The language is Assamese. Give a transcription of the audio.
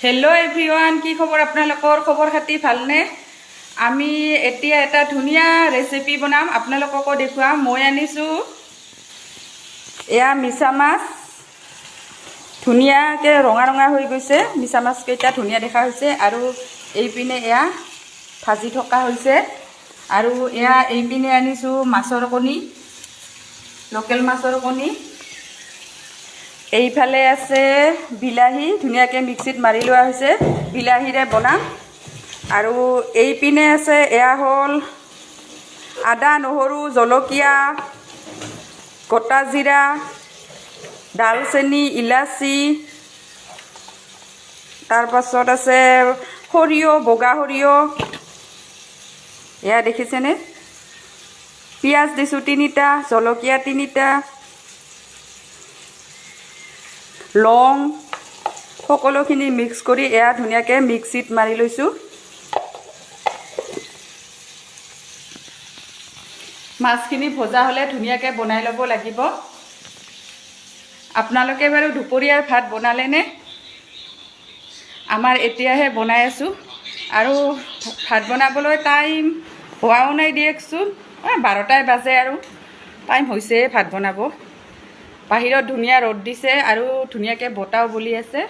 হেল্ল' এভৰিৱান, কি খবৰ আপোনালোকৰ? খবৰ খাতি ভালনে? আমি এতিয়া এটা ধুনীয়া ৰেচিপি বনাম, আপোনালোককো দেখুৱাম। মই আনিছোঁ এয়া মিছা মাছ, ধুনীয়াকৈ ৰঙা ৰঙা হৈ গৈছে। মিছা মাছকেইটা ধুনীয়া দেখা হৈছে। আৰু এইপিনে এয়া ভাজি থকা হৈছে। আৰু এয়া এইপিনে আনিছোঁ মাছৰ কণী, লোকেল মাছৰ কণী। এইফালে আছে বিলাহী, ধুনীয়াকৈ মিক্সিত মাৰি লোৱা হৈছে, বিলাহীৰে বনাম। আৰু এইপিনে আছে এয়া হ'ল আদা, নহৰু, জলকীয়া, গোটা জিৰা, ডালচেনি, ইলাচি, তাৰপাছত আছে সৰিয়হ, বগা সৰিয়হ, এয়া দেখিছেনে? পিঁয়াজ দিছোঁ 3টা, জলকীয়া 3টা, লং, সকলোখিনি মিক্স কৰি এয়া ধুনীয়াকৈ মিক্সিত মাৰি লৈছোঁ। মাছখিনি ভজা হ'লে ধুনীয়াকৈ বনাই ল'ব লাগিব। আপোনালোকে বাৰু দুপৰীয়াৰ ভাত বনালেনে? আমাৰ এতিয়াহে বনাই আছোঁ। আৰু ভাত বনাবলৈ টাইম হোৱাও নাই দিয়কচোন, 12টাই বাজে আৰু টাইম হৈছেই ভাত বনাব। বাহিৰত ধুনীয়া ৰ'দ দিছে আৰু ধুনীয়াকৈ বতাহও বলি আছে।